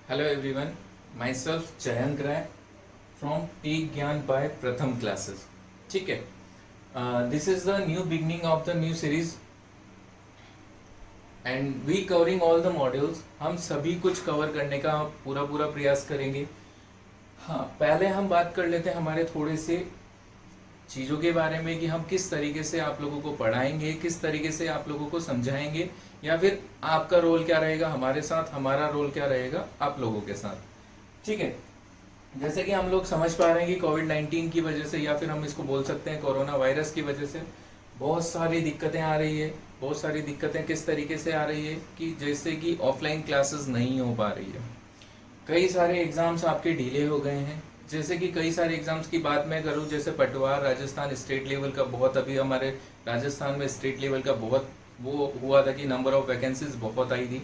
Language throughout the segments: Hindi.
Hello everyone, myself Jayank Rai from Take Gyan by Pratham Classes. ठीक है, this is the new beginning of the new series and we covering all the modules. हम सभी कुछ कवर करने का पूरा प्रयास करेंगे. हाँ, पहले हम बात कर लेते हैं हमारे थोड़े से चीज़ों के बारे में कि हम किस तरीके से आप लोगों को पढ़ाएंगे, किस तरीके से आप लोगों को समझाएंगे, या फिर आपका रोल क्या रहेगा हमारे साथ, हमारा रोल क्या रहेगा आप लोगों के साथ. ठीक है, जैसे कि हम लोग समझ पा रहे हैं कि कोविड-19 की वजह से, या फिर हम इसको बोल सकते हैं कोरोना वायरस की वजह से बहुत सारी दिक्कतें आ रही है. बहुत सारी दिक्कतें किस तरीके से आ रही है कि जैसे कि ऑफलाइन क्लासेस नहीं हो पा रही है. कई सारे एग्जाम्स आपके डिले हो गए हैं. जैसे कि कई सारे एग्जाम्स की बात मैं करूं, जैसे पटवार राजस्थान स्टेट लेवल का बहुत, अभी हमारे राजस्थान में स्टेट लेवल का बहुत वो हुआ था कि नंबर ऑफ वैकेंसीज बहुत आई थी,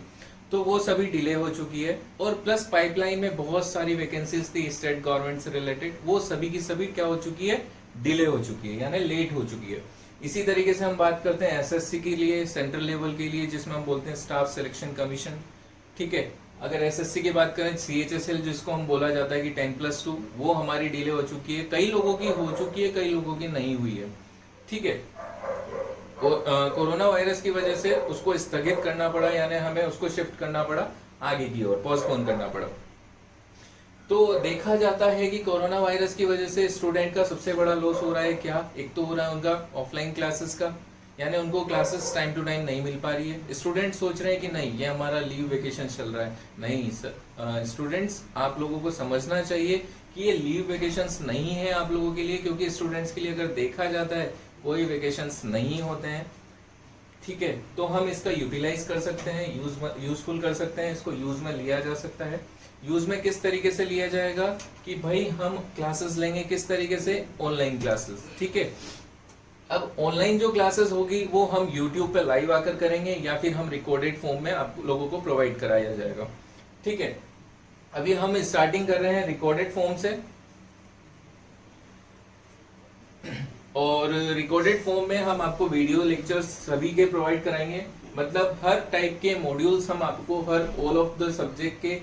तो वो सभी डिले हो चुकी है. और प्लस पाइपलाइन में बहुत सारी वैकेंसीज थी स्टेट गवर्नमेंट से रिलेटेड, वो सभी की सभी क्या हो चुकी है, डिले हो चुकी है, यानी लेट हो चुकी है. इसी तरीके से हम बात करते हैं एसएससी के लिए, सेंट्रल लेवल के लिए, जिसमें हम बोलते हैं स्टाफ सिलेक्शन कमीशन. ठीक है, अगर एसएससी की बात करें, सीएचएसएल जिसको हम बोला जाता है कि 10+2, वो हमारी डिले हो चुकी है. कई लोगों की हो चुकी है, कई लोगों की नहीं हुई है. ठीक है, कोरोना वायरस की वजह से उसको स्थगित करना पड़ा, यानी हमें उसको शिफ्ट करना पड़ा आगे की ओर, पोस्टपोन करना पड़ा. तो देखा जाता है कि कोरोना वायरस की वजह से स्टूडेंट का सबसे बड़ा लॉस हो रहा है. क्या, एक तो हो रहा है उनका ऑफलाइन क्लासेस का, यानी उनको क्लासेस टाइम टू टाइम नहीं मिल पा रही है. स्टूडेंट सोच रहे हैं कि नहीं, ये हमारा लीव वेकेशन चल रहा है. नहीं सर, स्टूडेंट्स आप लोगों को समझना चाहिए कि ये लीव वेकेशंस नहीं है आप लोगों के लिए, क्योंकि स्टूडेंट्स के लिए अगर देखा जाता है कोई वेकेशंस नहीं होते हैं. ठीक है, तो हम इसका यूटिलाइज कर सकते हैं, यूजफुल कर सकते हैं, इसको यूज में लिया जा सकता है. यूज में किस तरीके से लिया जाएगा कि भाई हम क्लासेस लेंगे किस तरीके से, ऑनलाइन क्लासेस. ठीक है, अब ऑनलाइन जो क्लासेस होगी वो हम YouTube पे लाइव आकर करेंगे, या फिर हम रिकॉर्डेड फॉर्म में आप लोगों को प्रोवाइड कराया जाएगा. ठीक है, अभी हम स्टार्टिंग कर रहे हैं रिकॉर्डेड फॉर्म से, और रिकॉर्डेड फॉर्म में हम आपको वीडियो लेक्चर्स सभी के प्रोवाइड कराएंगे. मतलब हर टाइप के मॉड्यूल्स हम आपको, हर ऑल ऑफ द सब्जेक्ट के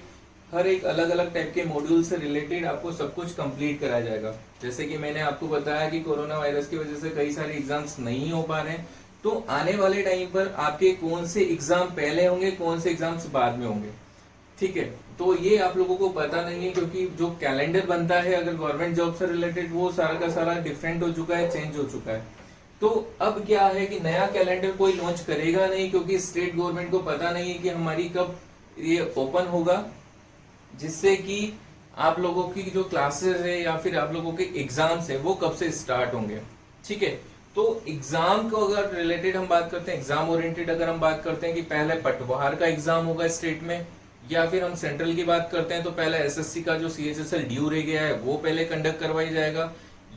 हर एक अलग अलग टाइप के मॉड्यूल से रिलेटेड आपको सब कुछ कंप्लीट कराया जाएगा. जैसे कि मैंने आपको बताया कि कोरोना वायरस की वजह से कई सारे एग्जाम्स नहीं हो पा रहे हैं, तो आने वाले टाइम पर आपके कौन से एग्जाम पहले होंगे, कौन से एग्जाम्स बाद में होंगे. ठीक है, तो ये आप लोगों को पता नहीं है, क्योंकि जो कैलेंडर बनता है अगर गवर्नमेंट जॉब से रिलेटेड, वो सारा का सारा डिफरेंट हो चुका है, चेंज हो चुका है. तो अब क्या है कि नया कैलेंडर कोई लॉन्च करेगा नहीं, क्योंकि स्टेट गवर्नमेंट को पता नहीं है कि हमारी कब ये ओपन होगा, जिससे कि आप लोगों की जो क्लासेस है या फिर आप लोगों के एग्जाम्स है वो कब से स्टार्ट होंगे. ठीक है, तो एग्जाम को अगर रिलेटेड हम बात करते हैं, एग्जाम ओरिएंटेड अगर हम बात करते हैं कि पहले पटवार का एग्जाम होगा स्टेट में, या फिर हम सेंट्रल की बात करते हैं तो पहले एसएससी का जो सीएचएसएल ड्यू रह गया है वो पहले कंडक्ट करवाई जाएगा,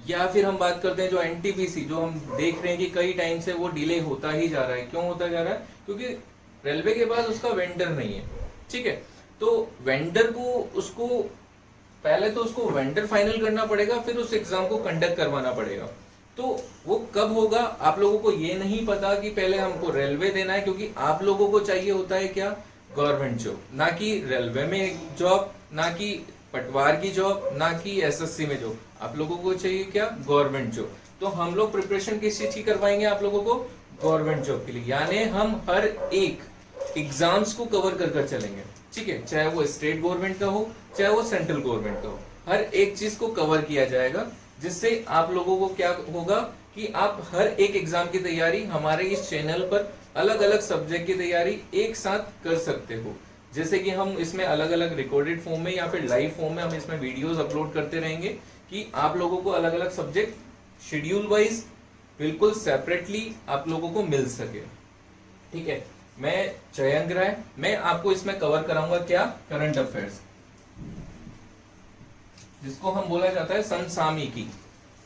या फिर हम बात करते हैं जो एनटीपीसी, जो हम देख रहे हैं कि कई टाइम से वो डिले होता ही जा रहा है. क्यों होता जा रहा है, क्योंकि रेलवे के पास उसका वेंडर नहीं है. ठीक है, तो वेंडर को उसको पहले तो उसको वेंडर फाइनल करना पड़ेगा, फिर उस एग्जाम को कंडक्ट करवाना पड़ेगा. तो वो कब होगा आप लोगों को ये नहीं पता कि पहले हमको रेलवे देना है, क्योंकि आप लोगों को चाहिए होता है क्या, गवर्नमेंट जॉब, ना कि रेलवे में जॉब, ना कि पटवार की जॉब, ना कि एसएससी में जॉब. आप लोगों को चाहिए क्या, गवर्नमेंट जॉब. तो हम लोग प्रिपरेशन किस चीज की करवाएंगे आप लोगों को, गवर्नमेंट जॉब के लिए, यानी हम हर एक एग्जाम्स को कवर कर चलेंगे. ठीक है, चाहे वो स्टेट गवर्नमेंट का हो, चाहे वो सेंट्रल गवर्नमेंट का हो, हर एक चीज को कवर किया जाएगा, जिससे आप लोगों को क्या होगा कि आप हर एक एग्जाम की तैयारी हमारे इस चैनल पर अलग अलग सब्जेक्ट की तैयारी एक साथ कर सकते हो. जैसे कि हम इसमें अलग अलग रिकॉर्डेड फॉर्म में या फिर लाइव फॉर्म में हम इसमें वीडियोस अपलोड करते रहेंगे, कि आप लोगों को अलग अलग सब्जेक्ट शेड्यूल वाइज बिल्कुल सेपरेटली आप लोगों को मिल सके. ठीक है, मैं जयंक राय, मैं आपको इसमें कवर कराऊंगा क्या, करंट अफेयर्स, जिसको हम बोला जाता है समसामयिकी.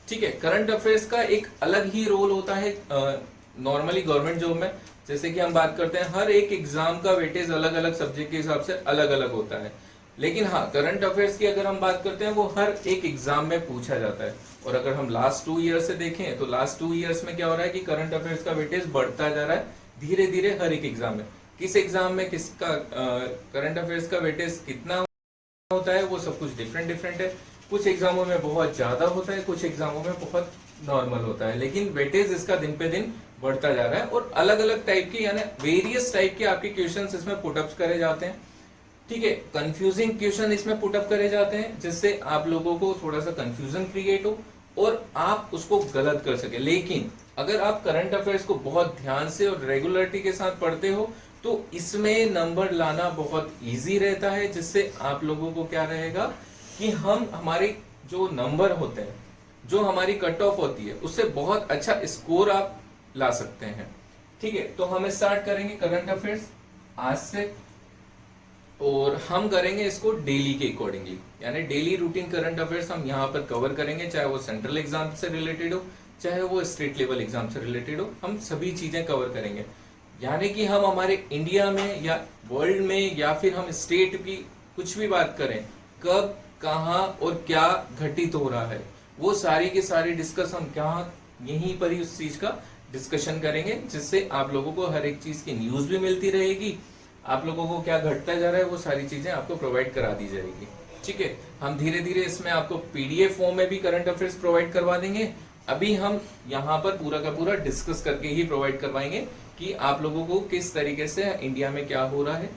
ठीक है, करंट अफेयर्स का एक अलग ही रोल होता है नॉर्मली गवर्नमेंट जॉब में. जैसे कि हम बात करते हैं हर एक एग्जाम का वेटेज अलग अलग सब्जेक्ट के हिसाब से अलग अलग होता है, लेकिन हाँ करंट अफेयर्स की अगर हम बात करते हैं वो हर एक एग्जाम में पूछा जाता है. और अगर हम लास्ट 2 ईयर से देखें तो लास्ट 2 ईयर्स में क्या हो रहा है कि करंट अफेयर्स का वेटेज बढ़ता जा रहा है धीरे धीरे हर एक एग्जाम में. किस एग्जाम में किसका करंट अफेयर्स का वेटेज कितना होता है वो सब कुछ डिफरेंट डिफरेंट है। कुछ एग्जामों में बहुत ज्यादा होता है, कुछ एग्जामों में बहुत नॉर्मल होता है, लेकिन वेटेज इसका दिन पे दिन बढ़ता जा रहा है और अलग अलग टाइप के यानी वेरियस टाइप के आपके क्वेश्चंस इसमें पुटअप्स करे जाते हैं। ठीक है, कंफ्यूजिंग क्वेश्चन इसमें पुटअप करे जाते हैं जिससे आप लोगों को थोड़ा सा कंफ्यूजन क्रिएट हो और आप उसको गलत कर सके। लेकिन अगर आप करंट अफेयर्स को बहुत ध्यान से और रेगुलरिटी के साथ पढ़ते हो तो इसमें नंबर लाना बहुत इजी रहता है, जिससे आप लोगों को क्या रहेगा कि हम हमारे जो नंबर होते हैं, जो हमारी कट ऑफ होती है, उससे बहुत अच्छा स्कोर आप ला सकते हैं। ठीक है, तो हम स्टार्ट करेंगे करंट अफेयर्स आज से और हम करेंगे इसको डेली के अकॉर्डिंगली, यानी डेली रूटीन करंट अफेयर्स हम यहाँ पर कवर करेंगे, चाहे वो सेंट्रल एग्जाम से रिलेटेड हो चाहे वो स्टेट लेवल एग्जाम से रिलेटेड हो, हम सभी चीजें कवर करेंगे। यानी कि हम हमारे इंडिया में या वर्ल्ड में या फिर हम स्टेट की कुछ भी बात करें, कब कहाँ और क्या घटित हो रहा है, वो सारी की सारी डिस्कस हम क्या यहीं पर ही उस चीज का डिस्कशन करेंगे, जिससे आप लोगों को हर एक चीज की न्यूज भी मिलती रहेगी, आप लोगों को क्या घटता जा रहा है वो सारी चीजें आपको प्रोवाइड करा दी जाएगी। ठीक है, हम धीरे धीरे इसमें आपको पीडीएफ फॉर्म में भी करंट अफेयर्स प्रोवाइड करवा देंगे। अभी हम यहाँ पर पूरा का पूरा डिस्कस करके ही प्रोवाइड करवाएंगे कि आप लोगों को किस तरीके से इंडिया में क्या हो रहा है,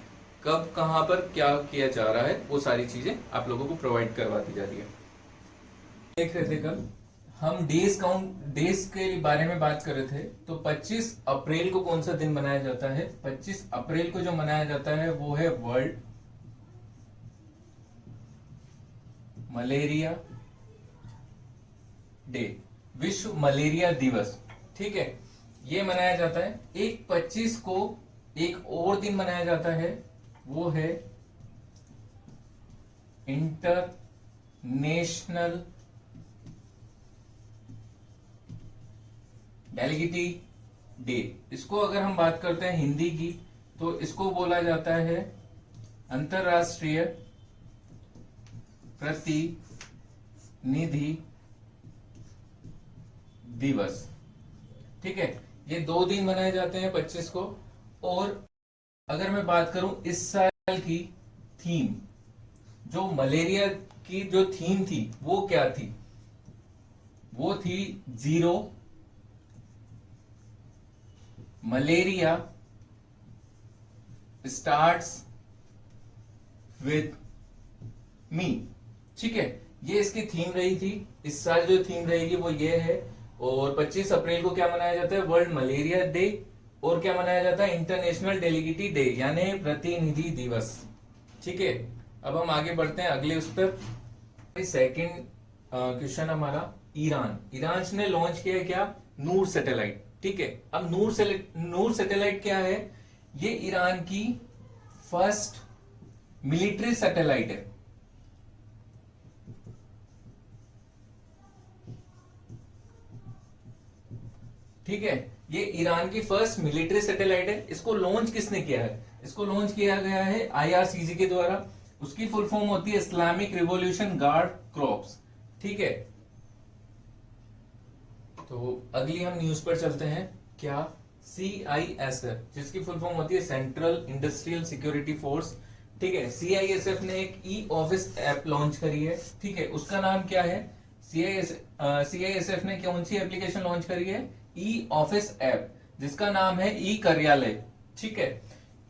कब कहाँ पर क्या किया जा रहा है, वो सारी चीजें आप लोगों को प्रोवाइड करवा दी जा रही है। देख रहे थे कल हम डेज के बारे में बात कर रहे थे, तो 25 अप्रैल को कौन सा दिन मनाया जाता है? 25 अप्रैल को जो मनाया जाता है वो है वर्ल्ड मलेरिया डे, विश्व मलेरिया दिवस। ठीक है, ये मनाया जाता है। एक 25 को एक और दिन मनाया जाता है, वो है इंटरनेशनल डेलीगेटी डे। इसको अगर हम बात करते हैं हिंदी की तो इसको बोला जाता है अंतरराष्ट्रीय प्रतिनिधि दिवस। ठीक है, ये 2 दिन मनाए जाते हैं 25 को। और अगर मैं बात करूं इस साल की थीम, जो मलेरिया की जो थीम थी वो क्या थी? वो थी zero malaria starts with me. ठीक है, ये इसकी थीम रही थी। इस साल जो थीम रहेगी वो ये है। और 25 अप्रैल को क्या मनाया जाता है? World malaria day. और क्या मनाया जाता है? इंटरनेशनल डेलीगेटी डे, यानी प्रतिनिधि दिवस। ठीक है, अब हम आगे बढ़ते हैं अगले उस पर। सेकेंड क्वेश्चन हमारा, ईरान ने लॉन्च किया क्या? नूर सैटेलाइट। ठीक है, अब नूर सैटेलाइट क्या है? ये ईरान की फर्स्ट मिलिट्री सैटेलाइट है। ठीक है, ये ईरान की फर्स्ट मिलिट्री सैटेलाइट है। इसको लॉन्च किसने किया है? इसको लॉन्च किया गया है आईआरसीजी के द्वारा। उसकी फुल फॉर्म होती है इस्लामिक रिवॉल्यूशन गार्ड क्रॉप्स। ठीक है, तो अगली हम न्यूज पर चलते हैं। क्या? CISF, जिसकी फुल फॉर्म होती है सेंट्रल इंडस्ट्रियल सिक्योरिटी फोर्स। ठीक है, CISF ने एक ई ऑफिस ऐप लॉन्च करी है। ठीक है, उसका नाम क्या है? CISF ने कौन सी एप्लीकेशन लॉन्च करी है? ई ऑफिस ऐप, जिसका नाम है ई कार्यालय। ठीक है,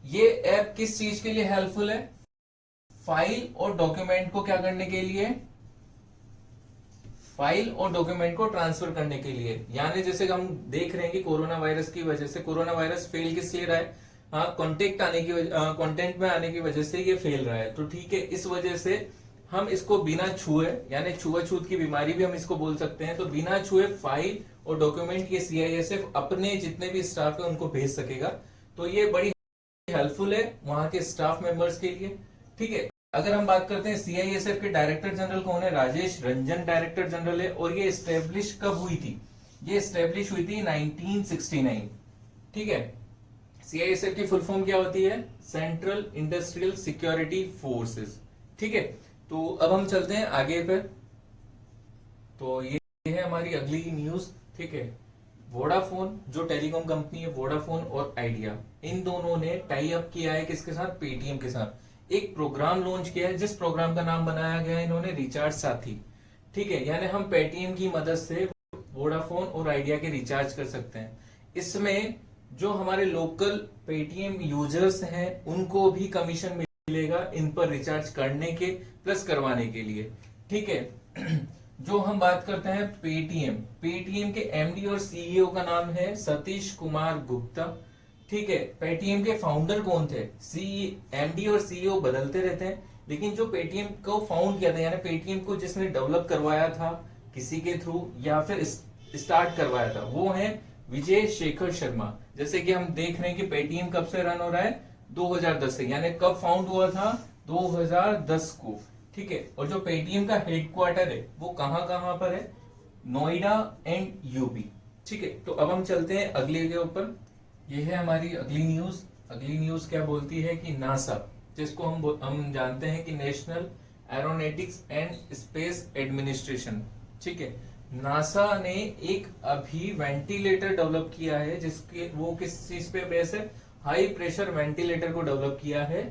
ये ऐप किस चीज के लिए हेल्पफुल है? फाइल और डॉक्यूमेंट को क्या करने के लिए? फाइल और डॉक्यूमेंट को ट्रांसफर करने के लिए। यानी जैसे हम देख रहे हैं कि कोरोना वायरस की वजह से, कोरोना वायरस फेल किस लिए रहा है? हाँ, कंटेंट में आने की वजह से ये फेल रहा है। तो ठीक है, इस वजह से हम इसको बिना छुए, यानी छुआछूत की बीमारी भी हम इसको बोल सकते हैं, तो बिना छुए फाइल और डॉक्यूमेंट ये CISF अपने जितने भी स्टाफ है उनको भेज सकेगा। तो ये बड़ी हेल्पफुल है वहां के स्टाफ मेंबर्स के लिए। ठीक है, अगर हम बात करते हैं CISF के डायरेक्टर जनरल कौन है? राजेश रंजन डायरेक्टर जनरल है। और ये स्टेब्लिश कब हुई थी? ये स्टेब्लिश हुई थी 1969। ठीक है, CISF की फुल फॉर्म क्या होती है? Central industrial security forces. ठीक है, तो अब हम चलते हैं आगे पर। तो ये है हमारी अगली न्यूज। ठीक है, वोडाफोन जो टेलीकॉम कंपनी है, वोडाफोन और आइडिया, इन दोनों ने टाई अप किया है किसके साथ? पेटीएम के साथ। एक प्रोग्राम लॉन्च किया है, जिस प्रोग्राम का नाम बनाया गया है इन्होंने रिचार्ज साथी। ठीक है, यानी हम पेटीएम की मदद से वोडाफोन और आइडिया के रिचार्ज कर सकते हैं। इसमें जो हमारे लोकल पेटीएम यूजर्स हैं उनको भी कमीशन मिलेगा इन पर रिचार्ज करने के प्लस करवाने के लिए। ठीक है, जो हम बात करते हैं पेटीएम के एमडी और सीईओ का नाम है सतीश कुमार गुप्ता। ठीक है, पेटीएम के फाउंडर कौन थे? एमडी और सीईओ बदलते रहते हैं, लेकिन जो पेटीएम को फाउंड किया था यानी पेटीएम को जिसने डेवलप करवाया था किसी के थ्रू या फिर स्टार्ट करवाया था, वो है विजय शेखर शर्मा। जैसे कि हम देख रहे हैं कि पेटीएम कब से रन हो रहा है? 2010 से, यानी कब फाउंड हुआ था? 2010 को। ठीक है, और जो पेटीएम का हेडक्वार्टर है वो कहां पर है? Noida and UP. ठीक है, तो अब हम चलते हैं अगले के ऊपर। ये है हमारी अगली न्यूज। अगली न्यूज क्या बोलती है कि नासा, जिसको हम जानते हैं कि national aeronautics and space administration. ठीक है, नासा ने एक अभी वेंटिलेटर डेवलप किया है, जिसके वो किस चीज पे बेस है? हाई प्रेशर वेंटिलेटर को डेवलप किया है,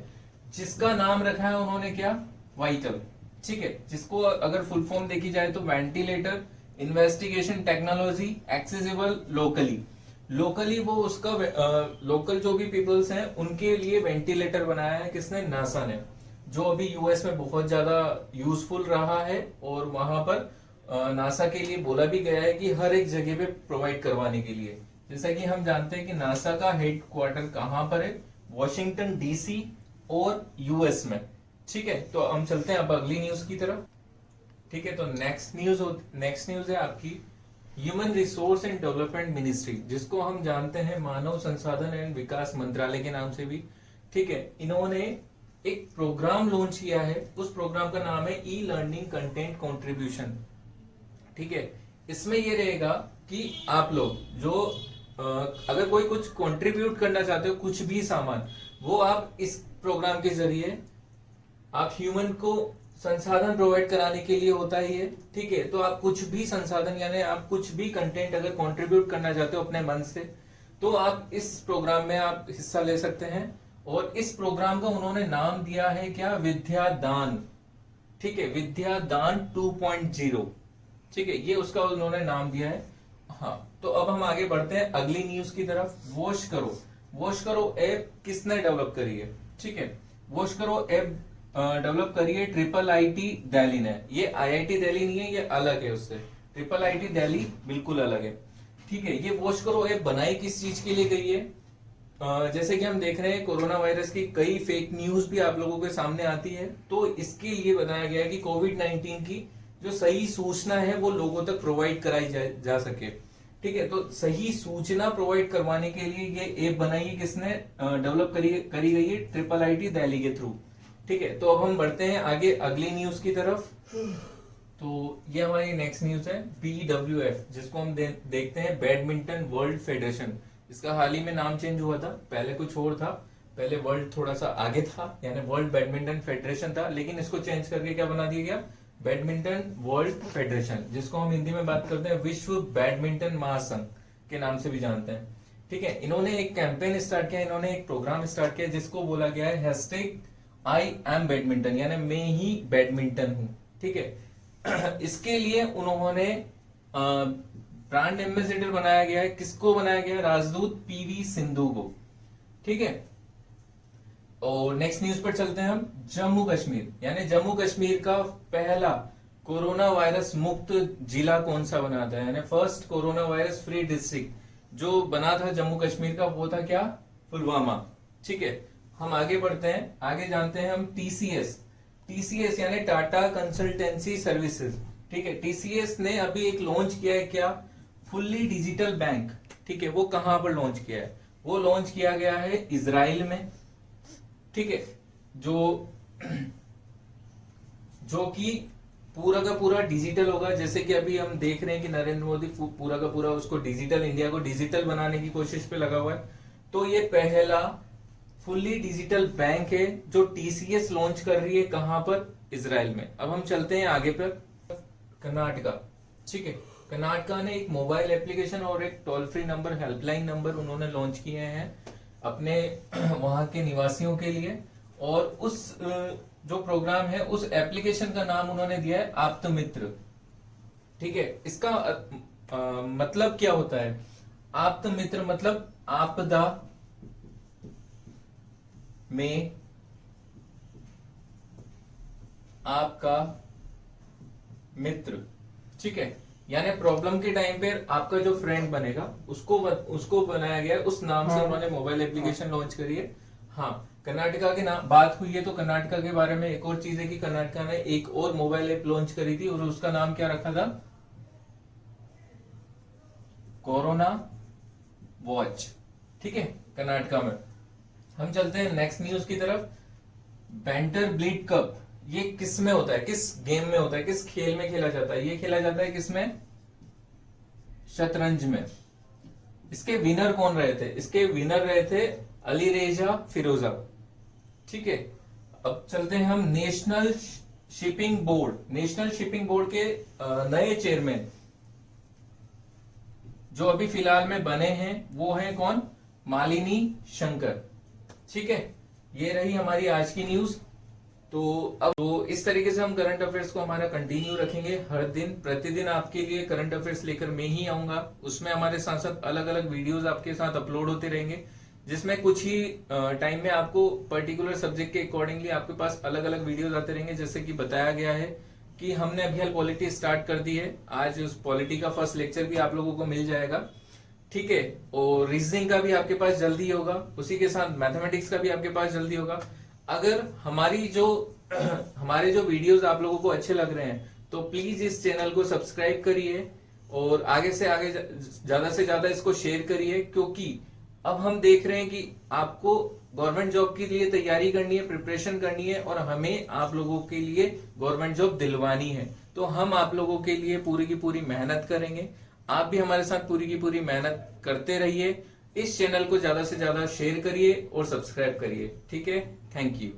जिसका नाम रखा है उन्होंने क्या? वाइटल। ठीक है, जिसको अगर फुल फॉर्म देखी जाए तो ventilator investigation technology accessible locally वो उसका लोकल जो भी पीपल्स हैं उनके लिए वेंटिलेटर बनाया है। किसने? नासा ने, जो अभी यूएस में बहुत ज्यादा यूजफुल रहा है और वहां पर नासा के लिए बोला भी गया है कि हर एक जगह पे प्रोवाइड करवाने के लिए। जैसा कि हम जानते हैं कि नासा का हेडक्वार्टर कहां पर है? वॉशिंगटन डीसी और यूएस में। ठीक है, तो हम चलते हैं अब अगली न्यूज की तरफ। ठीक है, तो नेक्स्ट न्यूज है आपकी human resource and development ministry, जिसको हम जानते हैं मानव संसाधन एवं विकास मंत्रालय के नाम से भी। ठीक है, इन्होंने एक प्रोग्राम लॉन्च किया है, उस प्रोग्राम का नाम है ई लर्निंग कंटेंट कंट्रीब्यूशन। ठीक है, इसमें ये रहेगा कि आप लोग जो अगर कोई कुछ कंट्रीब्यूट करना चाहते हो, कुछ भी सामान, वो आप इस प्रोग्राम के जरिए आप ह्यूमन को संसाधन प्रोवाइड कराने के लिए होता ही है। ठीक है, तो आप कुछ भी संसाधन यानी आप कुछ भी कंटेंट अगर कंट्रीब्यूट करना चाहते हो अपने मन से, तो आप इस प्रोग्राम में आप हिस्सा ले सकते हैं। और इस प्रोग्राम का उन्होंने नाम दिया है क्या? विद्यादान। ठीक है, विद्यादान 2.0। ठीक है, ये उसका उन्होंने नाम दिया है। हाँ, तो अब हम आगे बढ़ते हैं अगली न्यूज की तरफ। वॉश करो ऐप किसने डेवलप करी है? ठीक है, वॉश करो ऐप डेवलप करी है IIIT दिल्ली ने। ये IIT दिल्ली नहीं है, ये अलग है उससे। IIIT दिल्ली बिल्कुल अलग है। ठीक है, ये वॉश करो ऐप बनाई किस चीज के लिए गई है? जैसे कि हम देख रहे हैं कोरोना वायरस की कई फेक न्यूज भी आप लोगों के सामने आती है, तो इसके लिए बनाया गया है कि कोविड-19 की जो सही सूचना है वो लोगों तक प्रोवाइड कराई जा सके। ठीक है, तो सही सूचना प्रोवाइड करवाने के लिए ये ऐप बनाई है, किसने डेवलप करी गई है? IIIT दिल्ली के थ्रू। ठीक है, तो अब हम बढ़ते हैं आगे अगली न्यूज की तरफ। तो ये हमारी नेक्स्ट न्यूज है BWF, जिसको हम देखते हैं बैडमिंटन वर्ल्ड फेडरेशन। इसका हाल ही में नाम चेंज हुआ था, पहले कुछ और था, पहले वर्ल्ड थोड़ा सा आगे था यानी वर्ल्ड बैडमिंटन फेडरेशन था, लेकिन इसको चेंज करके क्या बना दिया गया? बैडमिंटन वर्ल्ड फेडरेशन, जिसको हम हिंदी में बात करते हैं विश्व बैडमिंटन महासंघ के नाम से भी जानते हैं। ठीक है, इन्होंने एक कैंपेन स्टार्ट किया, इन्होंने एक प्रोग्राम स्टार्ट किया जिसको बोला गया है #I am बैडमिंटन, यानी मैं ही बैडमिंटन हूं। ठीक है, इसके लिए उन्होंने ब्रांड एम्बेसडर बनाया गया है। किसको बनाया गया है? राजदूत PV सिंधु को। ठीक है, और नेक्स्ट न्यूज पर चलते हैं हम। जम्मू कश्मीर, यानी जम्मू कश्मीर का पहला कोरोना वायरस मुक्त जिला कौन सा बना था? यानी first corona virus free district जो बना था जम्मू कश्मीर का, वो था क्या? पुलवामा। ठीक है, हम आगे बढ़ते हैं, आगे जानते हैं हम TCS यानी टाटा कंसल्टेंसी सर्विसेज। ठीक है, TCS ने अभी एक लॉन्च किया है क्या? Fully digital bank. ठीक है, वो कहां पर लॉन्च किया है? वो लॉन्च किया गया है इजराइल में। ठीक है, जो कि पूरा का पूरा डिजिटल होगा। जैसे कि अभी हम देख रहे हैं कि नरेंद्र मोदी पूरा का पूरा उसको डिजिटल इंडिया को डिजिटल बनाने की कोशिश पे लगा हुआ है। तो ये पहला फुल्ली डिजिटल बैंक है जो TCS लॉन्च कर रही है। कहां पर? इजराइल में। अब हम चलते हैं आगे पर कर्नाटका। ठीक है, कर्नाटका ने एक मोबाइल एप्लीकेशन और एक toll free number, helpline number उन्होंने लॉन्च किए हैं अपने वहां के निवासियों के लिए। और उस जो प्रोग्राम है उस एप्लीकेशन का नाम उन्होंने दिया है आप्तमित्र। ठीक है, इसका मतलब क्या होता है? आप्तमित्र मतलब आपदा में आपका मित्र। ठीक है, यानी प्रॉब्लम के टाइम पे आपका जो फ्रेंड बनेगा उसको बनाया गया है, उस नाम से उन्होंने मोबाइल एप्लीकेशन लॉन्च करी है। हाँ, कर्नाटका के नाम बात हुई है तो कर्नाटका के बारे में एक और चीज है कि कर्नाटका ने एक और मोबाइल ऐप लॉन्च करी थी और उसका नाम क्या रखा था? Corona watch. ठीक है, कर्नाटका में। हम चलते हैं नेक्स्ट न्यूज की तरफ। बैंटर ब्लीड कप, ये किस में होता है, किस गेम में होता है, किस खेल में खेला जाता है? ये खेला जाता है किसमें? शतरंज में। इसके विनर कौन रहे थे? इसके विनर रहे थे अली रेजा फिरोजा। ठीक है, अब चलते हैं हम national shipping board. National shipping board के नए चेयरमैन जो अभी फिलहाल में बने हैं वो हैं कौन? मालिनी शंकर। ठीक है, ये रही हमारी आज की न्यूज। तो अब तो इस तरीके से हम करंट अफेयर्स को हमारा कंटिन्यू रखेंगे। हर दिन प्रतिदिन आपके लिए करंट अफेयर्स लेकर मैं ही आऊंगा। उसमें हमारे साथ साथ अलग अलग वीडियोस आपके साथ अपलोड होते रहेंगे, जिसमें कुछ ही टाइम में आपको पर्टिकुलर सब्जेक्ट के अकॉर्डिंगली आपके पास अलग अलग वीडियोस आते रहेंगे। जैसे कि बताया गया है कि हमने अभी हाल पॉलिटी स्टार्ट कर दी है। आज उस पॉलिटी का फर्स्ट लेक्चर भी आप लोगों को मिल जाएगा। ठीक है, और रीजनिंग का भी आपके पास जल्दी होगा, उसी के साथ मैथमेटिक्स का भी आपके पास जल्दी होगा। अगर हमारे जो वीडियोस आप लोगों को अच्छे लग रहे हैं तो प्लीज इस चैनल को सब्सक्राइब करिए और आगे से आगे ज्यादा से ज्यादा इसको शेयर करिए, क्योंकि अब हम देख रहे हैं कि आपको गवर्नमेंट जॉब के लिए तैयारी करनी है, प्रिपरेशन करनी है और हमें आप लोगों के लिए गवर्नमेंट जॉब दिलवानी है। तो हम आप लोगों के लिए पूरी की पूरी मेहनत करेंगे। आप भी हमारे साथ पूरी की पूरी मेहनत करते रहिए। इस चैनल को ज्यादा से ज्यादा शेयर करिए और सब्सक्राइब करिए। ठीक है, थैंक यू।